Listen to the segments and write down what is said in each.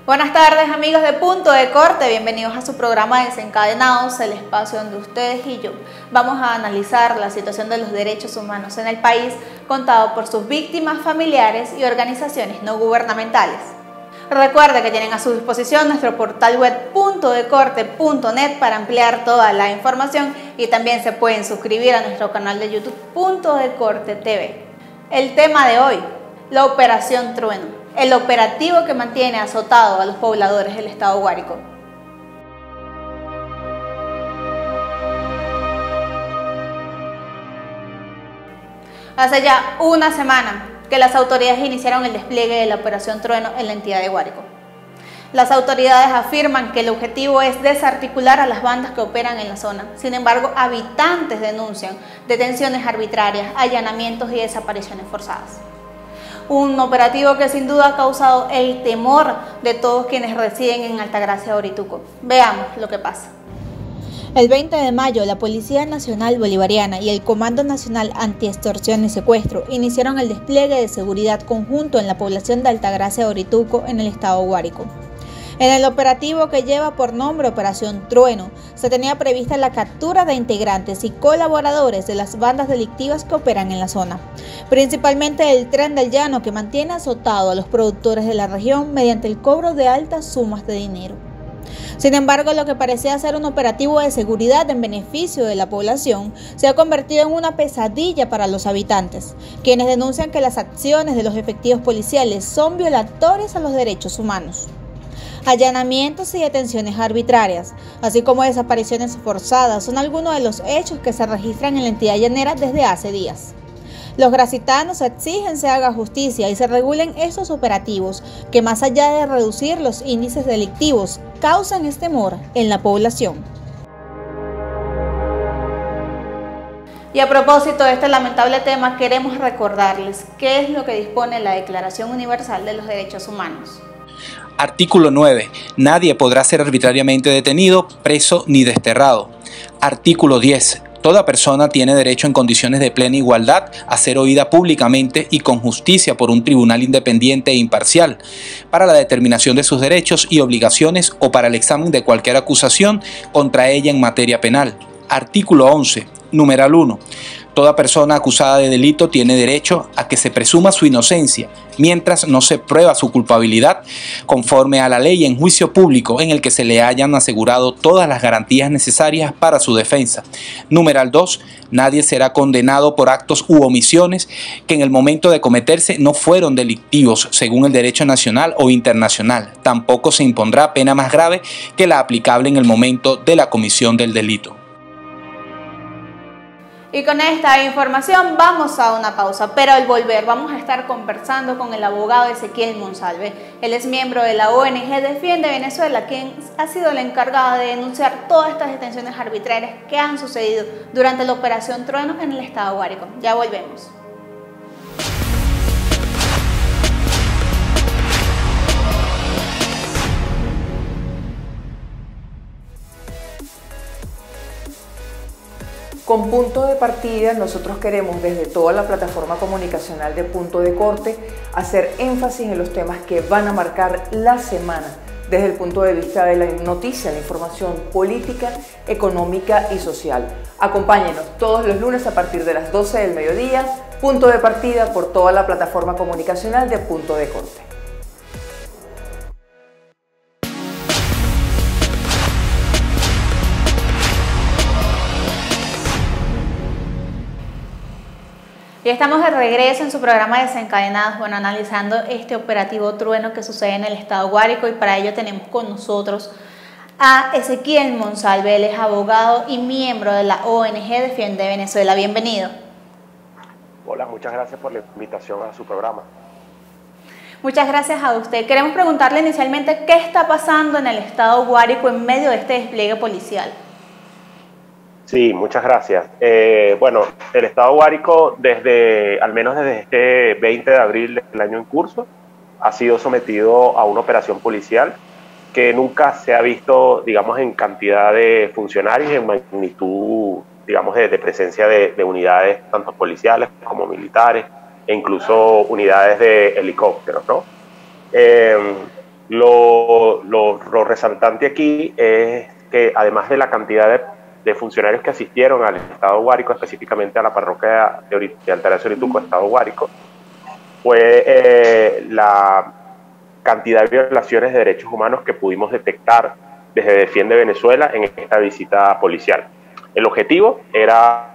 Buenas tardes amigos de Punto de Corte, bienvenidos a su programa Desencadenados, el espacio donde ustedes y yo vamos a analizar la situación de los derechos humanos en el país, contado por sus víctimas, familiares y organizaciones no gubernamentales. Recuerde que tienen a su disposición nuestro portal web puntodecorte.net para ampliar toda la información y también se pueden suscribir a nuestro canal de YouTube Punto de Corte TV. El tema de hoy, la Operación Trueno. El operativo que mantiene azotado a los pobladores del estado Guárico. Hace ya una semana que las autoridades iniciaron el despliegue de la Operación Trueno en la entidad de Guárico. Las autoridades afirman que el objetivo es desarticular a las bandas que operan en la zona. Sin embargo, habitantes denuncian detenciones arbitrarias, allanamientos y desapariciones forzadas. Un operativo que sin duda ha causado el temor de todos quienes residen en Altagracia, Orituco. Veamos lo que pasa. El 20 de mayo, la Policía Nacional Bolivariana y el Comando Nacional Antiextorsión y Secuestro iniciaron el despliegue de seguridad conjunto en la población de Altagracia, Orituco, en el estado Guárico. En el operativo, que lleva por nombre Operación Trueno, se tenía prevista la captura de integrantes y colaboradores de las bandas delictivas que operan en la zona, principalmente el Tren del Llano, que mantiene azotado a los productores de la región mediante el cobro de altas sumas de dinero. Sin embargo, lo que parecía ser un operativo de seguridad en beneficio de la población se ha convertido en una pesadilla para los habitantes, quienes denuncian que las acciones de los efectivos policiales son violatorias a los derechos humanos. Allanamientos y detenciones arbitrarias, así como desapariciones forzadas, son algunos de los hechos que se registran en la entidad llanera desde hace días. Los gracitanos exigen se haga justicia y se regulen estos operativos que, más allá de reducir los índices delictivos, causan este temor en la población. Y a propósito de este lamentable tema, queremos recordarles qué es lo que dispone la Declaración Universal de los Derechos Humanos. Artículo 9. Nadie podrá ser arbitrariamente detenido, preso ni desterrado. Artículo 10. Toda persona tiene derecho en condiciones de plena igualdad a ser oída públicamente y con justicia por un tribunal independiente e imparcial para la determinación de sus derechos y obligaciones o para el examen de cualquier acusación contra ella en materia penal. Artículo 11. Numeral 1. Toda persona acusada de delito tiene derecho a que se presuma su inocencia, mientras no se prueba su culpabilidad, conforme a la ley en juicio público en el que se le hayan asegurado todas las garantías necesarias para su defensa. Numeral 2. Nadie será condenado por actos u omisiones que en el momento de cometerse no fueron delictivos según el derecho nacional o internacional. Tampoco se impondrá pena más grave que la aplicable en el momento de la comisión del delito. Y con esta información vamos a una pausa, pero al volver vamos a estar conversando con el abogado Ezequiel Monsalve. Él es miembro de la ONG Defiende Venezuela, quien ha sido la encargada de denunciar todas estas detenciones arbitrarias que han sucedido durante la Operación Trueno en el estado Guárico. Ya volvemos. Con Punto de Partida, nosotros queremos desde toda la plataforma comunicacional de Punto de Corte hacer énfasis en los temas que van a marcar la semana desde el punto de vista de la noticia, la información política, económica y social. Acompáñenos todos los lunes a partir de las 12 del mediodía, Punto de Partida por toda la plataforma comunicacional de Punto de Corte. Y estamos de regreso en su programa Desencadenados, analizando este operativo Trueno que sucede en el estado Guárico, y para ello tenemos con nosotros a Ezequiel Monsalve. Él es abogado y miembro de la ONG Defiende Venezuela. Bienvenido. Hola, muchas gracias por la invitación a su programa. Muchas gracias a usted. Queremos preguntarle inicialmente qué está pasando en el estado Guárico en medio de este despliegue policial. Sí, muchas gracias. Bueno, el estado Guárico, al menos desde este 20 de abril del año en curso, ha sido sometido a una operación policial que nunca se ha visto, digamos, en cantidad de funcionarios, en magnitud, digamos, de presencia de unidades tanto policiales como militares, e incluso unidades de helicópteros, ¿no? Lo resaltante aquí es que además de la cantidad de funcionarios que asistieron al Estado Guárico, específicamente a la parroquia de Altagracia de Orituco, Estado Guárico, fue la cantidad de violaciones de derechos humanos que pudimos detectar desde Defiende Venezuela en esta visita policial. El objetivo era,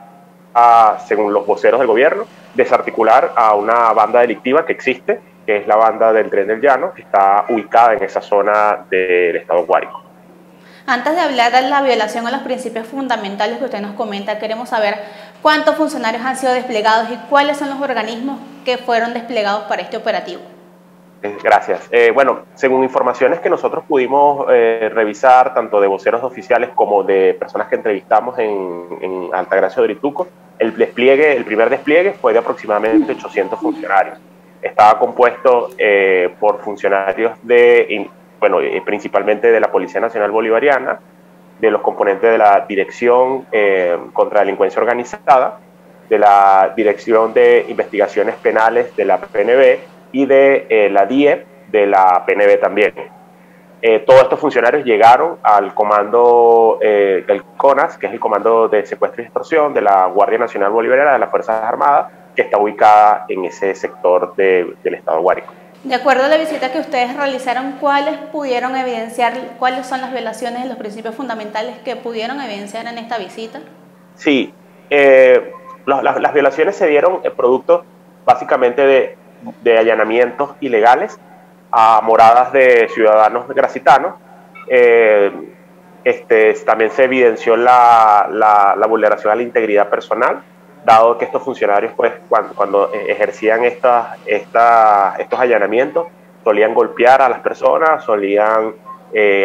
según los voceros del gobierno, desarticular a una banda delictiva que existe, que es la banda del Tren del Llano, que está ubicada en esa zona del Estado Guárico. Antes de hablar de la violación a los principios fundamentales que usted nos comenta, queremos saber cuántos funcionarios han sido desplegados y cuáles son los organismos que fueron desplegados para este operativo. Gracias. Bueno, según informaciones que nosotros pudimos revisar, tanto de voceros oficiales como de personas que entrevistamos en Altagracia de Orituco, el primer despliegue fue de aproximadamente 800 funcionarios. Estaba compuesto por funcionarios principalmente de la Policía Nacional Bolivariana, de los componentes de la Dirección contra la Delincuencia Organizada, de la Dirección de Investigaciones Penales de la PNB y de la DIE de la PNB también. Todos estos funcionarios llegaron al comando del CONAS, que es el Comando de Secuestro y Extorsión de la Guardia Nacional Bolivariana de las Fuerzas Armadas, que está ubicada en ese sector del Estado Guárico. De acuerdo a la visita que ustedes realizaron, ¿cuáles pudieron evidenciar, cuáles son las violaciones de los principios fundamentales que pudieron evidenciar en esta visita? Sí, las violaciones se dieron producto básicamente de allanamientos ilegales a moradas de ciudadanos gracitanos. También se evidenció la vulneración a la integridad personal, dado que estos funcionarios, pues, cuando ejercían estos allanamientos, solían golpear a las personas, solían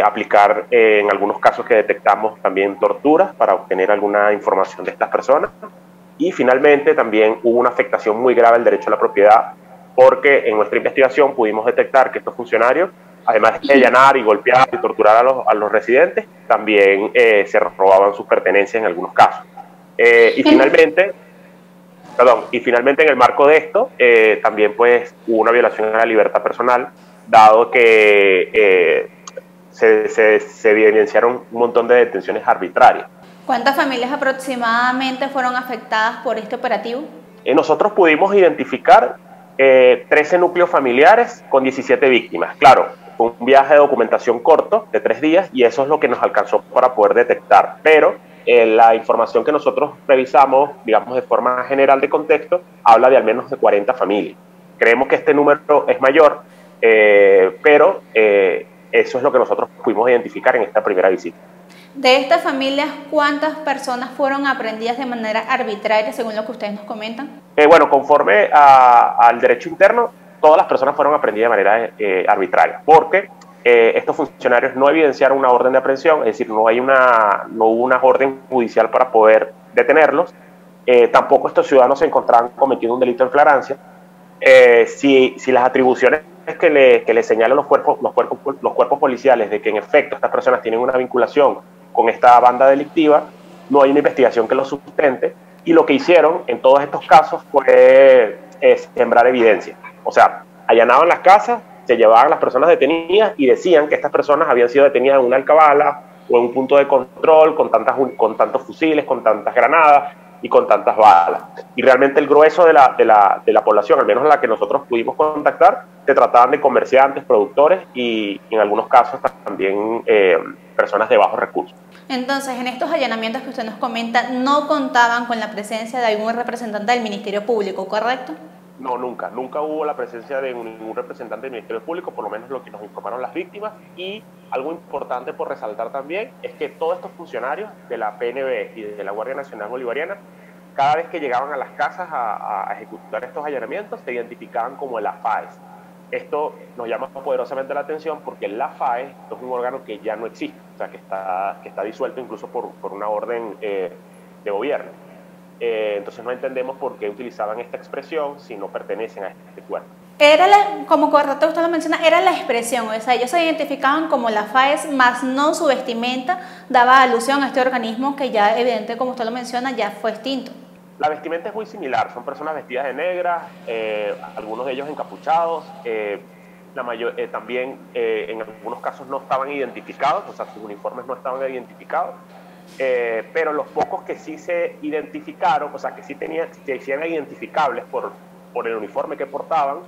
aplicar, en algunos casos que detectamos, también torturas para obtener alguna información de estas personas. Y finalmente también hubo una afectación muy grave al derecho a la propiedad, porque en nuestra investigación pudimos detectar que estos funcionarios, además de allanar y golpear y torturar a los residentes, también se robaban sus pertenencias en algunos casos. Y finalmente en el marco de esto, también pues hubo una violación a la libertad personal, dado que se evidenciaron un montón de detenciones arbitrarias. ¿Cuántas familias aproximadamente fueron afectadas por este operativo? Nosotros pudimos identificar 13 núcleos familiares con 17 víctimas. Claro, fue un viaje de documentación corto de 3 días y eso es lo que nos alcanzó para poder detectar, pero la información que nosotros revisamos, digamos de forma general de contexto, habla de al menos de 40 familias. Creemos que este número es mayor, pero eso es lo que nosotros pudimos identificar en esta primera visita. De estas familias, ¿cuántas personas fueron aprehendidas de manera arbitraria, según lo que ustedes nos comentan? Bueno, conforme al derecho interno, todas las personas fueron aprehendidas de manera arbitraria, porque estos funcionarios no evidenciaron una orden de aprehensión, es decir, no hubo una orden judicial para poder detenerlos. Tampoco estos ciudadanos se encontraban cometiendo un delito en flagrancia. Si las atribuciones que le señalan los cuerpos policiales de que en efecto estas personas tienen una vinculación con esta banda delictiva, no hay una investigación que lo sustente, y lo que hicieron en todos estos casos fue sembrar evidencia. O sea, allanaban las casas, se llevaban a las personas detenidas y decían que estas personas habían sido detenidas en una alcabala o en un punto de control con tantos fusiles, con tantas granadas y con tantas balas. Y realmente el grueso de la población, al menos la que nosotros pudimos contactar, se trataban de comerciantes, productores y en algunos casos también personas de bajos recursos. Entonces, en estos allanamientos que usted nos comenta, no contaban con la presencia de algún representante del Ministerio Público, ¿correcto? No, nunca hubo la presencia de ningún representante del Ministerio Público, por lo menos lo que nos informaron las víctimas. Y algo importante por resaltar también es que todos estos funcionarios de la PNB y de la Guardia Nacional Bolivariana, cada vez que llegaban a las casas a ejecutar estos allanamientos, se identificaban como el AFAES. Esto nos llama poderosamente la atención porque el AFAES es un órgano que ya no existe, o sea, que está disuelto incluso por una orden de gobierno. Entonces no entendemos por qué utilizaban esta expresión si no pertenecen a este cuerpo. Como correcto usted lo menciona, era la expresión, o sea, ellos se identificaban como la FAES, más no su vestimenta daba alusión a este organismo que ya, evidente, como usted lo menciona, ya fue extinto. La vestimenta es muy similar, son personas vestidas de negra, algunos de ellos encapuchados, también en algunos casos no estaban identificados, o sea, sus uniformes no estaban identificados, pero los pocos que sí se identificaron, o sea, que sí eran identificables por el uniforme que portaban,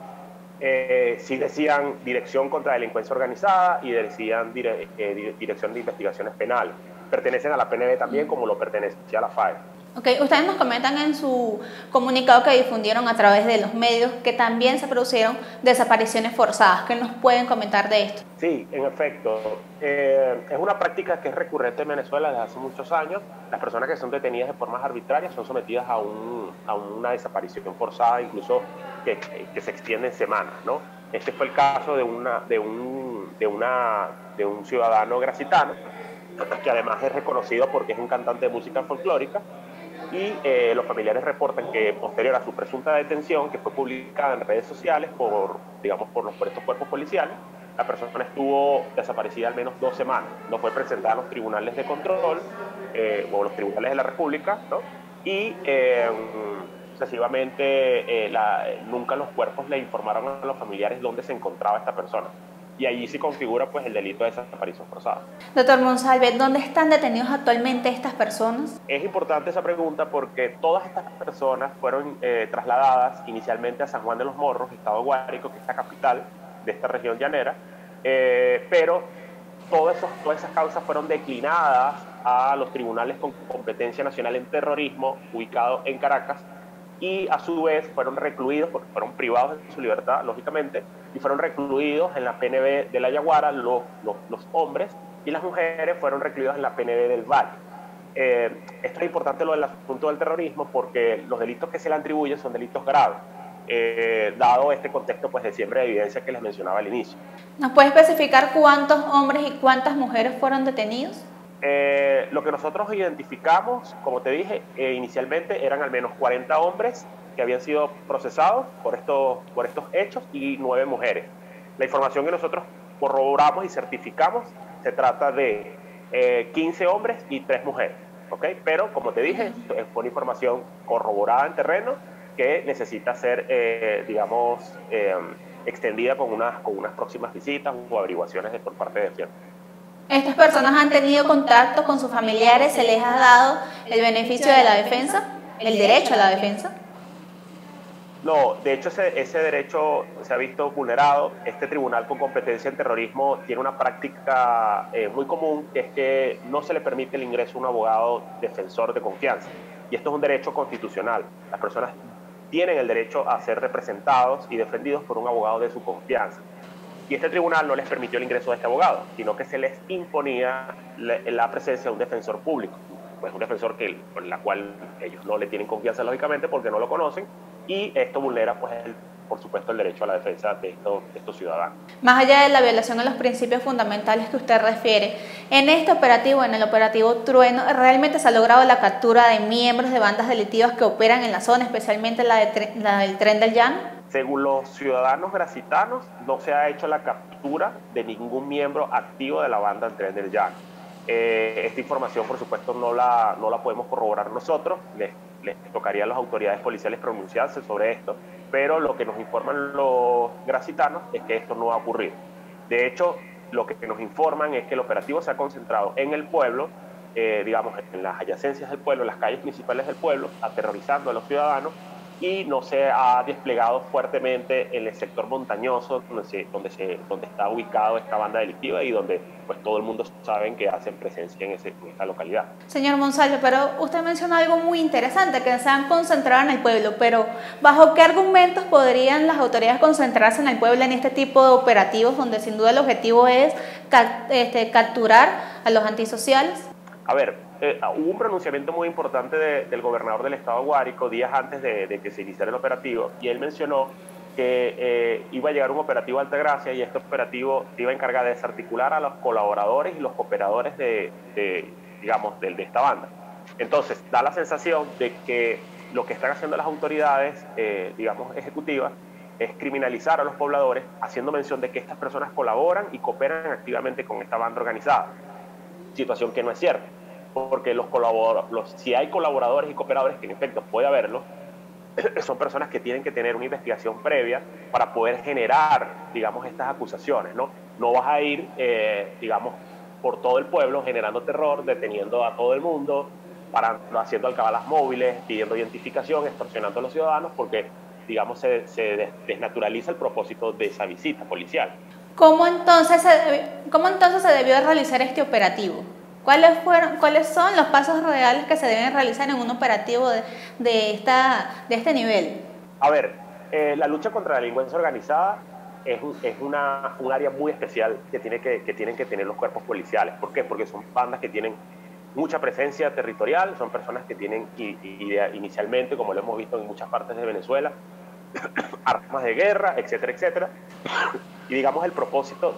sí decían Dirección contra la Delincuencia Organizada y decían Dirección de Investigaciones Penales. Pertenecen a la PNB también, como lo pertenecía a la FAE. Ok, ustedes nos comentan en su comunicado que difundieron a través de los medios que también se produjeron desapariciones forzadas. ¿Qué nos pueden comentar de esto? Sí, en efecto. Es una práctica que es recurrente en Venezuela desde hace muchos años. Las personas que son detenidas de formas arbitrarias son sometidas a una desaparición forzada, incluso que se extiende en semanas, ¿no? Este fue el caso de un ciudadano gracitano, que además es reconocido porque es un cantante de música folclórica, y los familiares reportan que posterior a su presunta detención, que fue publicada en redes sociales por estos cuerpos policiales, la persona estuvo desaparecida al menos 2 semanas. No fue presentada a los tribunales de control o los tribunales de la República, ¿no? Y sucesivamente nunca los cuerpos le informaron a los familiares dónde se encontraba esta persona. Y allí se configura pues el delito de desaparición forzada. Doctor Monsalve, ¿dónde están detenidos actualmente estas personas? Es importante esa pregunta porque todas estas personas fueron trasladadas inicialmente a San Juan de los Morros, estado Guárico, que es la capital de esta región llanera, pero todas esas causas fueron declinadas a los tribunales con competencia nacional en terrorismo, ubicados en Caracas, y a su vez fueron recluidos, porque fueron privados de su libertad, lógicamente, y fueron recluidos en la PNB de La Yaguara, los hombres, y las mujeres fueron recluidas en la PNB del Valle. Esto es importante lo del asunto del terrorismo, porque los delitos que se le atribuyen son delitos graves, dado este contexto pues, de siembra de evidencia que les mencionaba al inicio. ¿Nos puede especificar cuántos hombres y cuántas mujeres fueron detenidos? Lo que nosotros identificamos, como te dije, inicialmente eran al menos 40 hombres que habían sido procesados por estos hechos y 9 mujeres. La información que nosotros corroboramos y certificamos se trata de 15 hombres y 3 mujeres, ¿ok? Pero, como te dije, fue una información corroborada en terreno que necesita ser, extendida con unas próximas visitas o averiguaciones por parte de FIAN. ¿Estas personas han tenido contacto con sus familiares? ¿Se les ha dado el beneficio de la defensa? ¿El derecho a la defensa? No, de hecho ese derecho se ha visto vulnerado. Este tribunal con competencia en terrorismo tiene una práctica muy común, que es que no se le permite el ingreso a un abogado defensor de confianza. Y esto es un derecho constitucional. Las personas tienen el derecho a ser representados y defendidos por un abogado de su confianza. Y este tribunal no les permitió el ingreso de este abogado, sino que se les imponía la presencia de un defensor público, pues un defensor con la cual ellos no le tienen confianza, lógicamente, porque no lo conocen, y esto vulnera, pues, por supuesto, el derecho a la defensa de estos ciudadanos. Más allá de la violación a los principios fundamentales que usted refiere, en este operativo, en el operativo Trueno, ¿realmente se ha logrado la captura de miembros de bandas delictivas que operan en la zona, especialmente la del Tren del Llano? Según los ciudadanos gracitanos, no se ha hecho la captura de ningún miembro activo de la banda del Tren del Llano. Esta información, por supuesto, no la podemos corroborar nosotros, les tocaría a las autoridades policiales pronunciarse sobre esto, pero lo que nos informan los gracitanos es que esto no ha ocurrido. De hecho, lo que nos informan es que el operativo se ha concentrado en el pueblo, en las adyacencias del pueblo, en las calles principales del pueblo, aterrorizando a los ciudadanos, y no se ha desplegado fuertemente en el sector montañoso donde está ubicado esta banda delictiva y donde pues todo el mundo sabe que hacen presencia en esta localidad. Señor Monsalve, pero usted menciona algo muy interesante, que se han concentrado en el pueblo, pero ¿bajo qué argumentos podrían las autoridades concentrarse en el pueblo en este tipo de operativos donde sin duda el objetivo es capturar a los antisociales? A ver, hubo un pronunciamiento muy importante del gobernador del estado Guárico días antes de que se iniciara el operativo, y él mencionó que iba a llegar un operativo a Altagracia, y este operativo iba a encargar de desarticular a los colaboradores y los cooperadores de esta banda. Entonces, da la sensación de que lo que están haciendo las autoridades, ejecutivas, es criminalizar a los pobladores, haciendo mención de que estas personas colaboran y cooperan activamente con esta banda organizada. Situación que no es cierta, porque si hay colaboradores y cooperadores, que en efecto puede haberlo, son personas que tienen que tener una investigación previa para poder generar, digamos, estas acusaciones, ¿no? No vas a ir, digamos, por todo el pueblo generando terror, deteniendo a todo el mundo, parando, haciendo alcabalas móviles, pidiendo identificación, extorsionando a los ciudadanos, porque, digamos, se desnaturaliza el propósito de esa visita policial. ¿Cómo entonces se debió realizar este operativo? ¿Cuáles son los pasos reales que se deben realizar en un operativo de este nivel? A ver, la lucha contra la delincuencia organizada es un área muy especial que tienen que tener los cuerpos policiales. ¿Por qué? Porque son bandas que tienen mucha presencia territorial, son personas que tienen inicialmente, como lo hemos visto en muchas partes de Venezuela, armas de guerra, etcétera, etcétera. Y digamos el propósito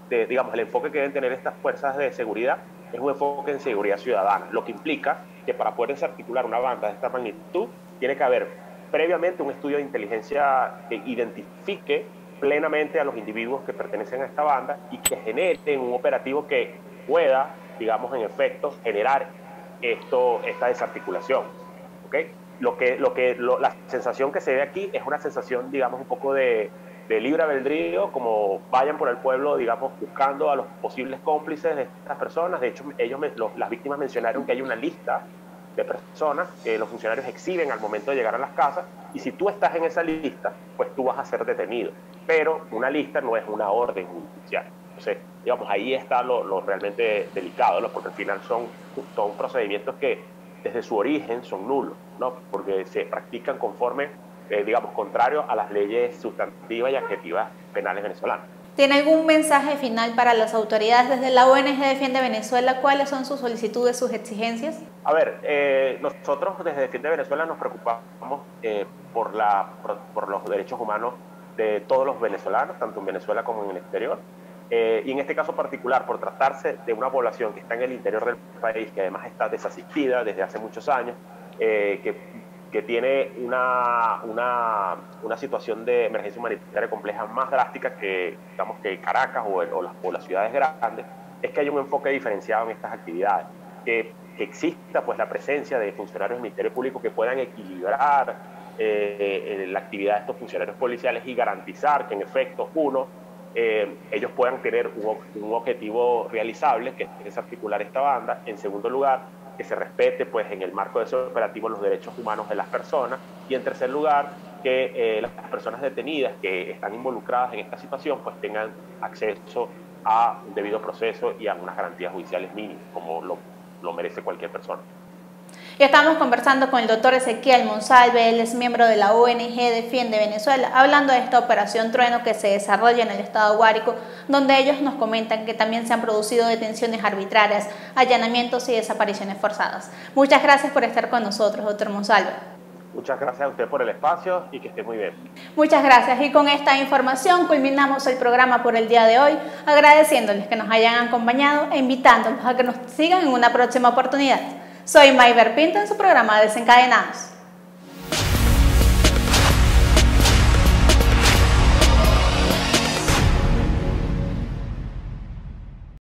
digamos el enfoque que deben tener estas fuerzas de seguridad es un enfoque en seguridad ciudadana, lo que implica que para poder desarticular una banda de esta magnitud tiene que haber previamente un estudio de inteligencia que identifique plenamente a los individuos que pertenecen a esta banda y que genere un operativo que pueda, digamos, en efecto, generar esta desarticulación. ¿Okay? La sensación que se ve aquí es una sensación, digamos, un poco de libre albedrío, como vayan por el pueblo, digamos, buscando a los posibles cómplices de estas personas. De hecho, las víctimas mencionaron que hay una lista de personas que los funcionarios exhiben al momento de llegar a las casas, y si tú estás en esa lista, pues tú vas a ser detenido. Pero una lista no es una orden judicial. Entonces, digamos, ahí está lo realmente delicado, ¿no? Porque al final son procedimientos que desde su origen son nulos, ¿no? Porque se practican conforme, digamos, contrario a las leyes sustantivas y adjetivas penales venezolanas. ¿Tiene algún mensaje final para las autoridades desde la ONG Defiende Venezuela? ¿Cuáles son sus solicitudes, sus exigencias? A ver, nosotros desde Defiende Venezuela nos preocupamos por los derechos humanos de todos los venezolanos, tanto en Venezuela como en el exterior. Y en este caso particular, por tratarse de una población que está en el interior del país, que además está desasistida desde hace muchos años, que tiene una situación de emergencia humanitaria compleja más drástica que, digamos, que Caracas o las ciudades grandes, es que hay un enfoque diferenciado en estas actividades, que exista pues la presencia de funcionarios del Ministerio Público que puedan equilibrar la actividad de estos funcionarios policiales y garantizar que en efecto, ellos puedan tener un objetivo realizable, que es desarticular esta banda. En segundo lugar, que se respete pues en el marco de ese operativo los derechos humanos de las personas, y en tercer lugar, que las personas detenidas que están involucradas en esta situación pues tengan acceso a un debido proceso y a unas garantías judiciales mínimas, como lo merece cualquier persona. Y estamos conversando con el doctor Ezequiel Monsalve, él es miembro de la ONG Defiende Venezuela, hablando de esta operación Trueno que se desarrolla en el estado Guárico, donde ellos nos comentan que también se han producido detenciones arbitrarias, allanamientos y desapariciones forzadas. Muchas gracias por estar con nosotros, doctor Monsalve. Muchas gracias a usted por el espacio y que esté muy bien. Muchas gracias, y con esta información culminamos el programa por el día de hoy, agradeciéndoles que nos hayan acompañado e invitándolos a que nos sigan en una próxima oportunidad. Soy Mayber Pinto en su programa Desencadenados.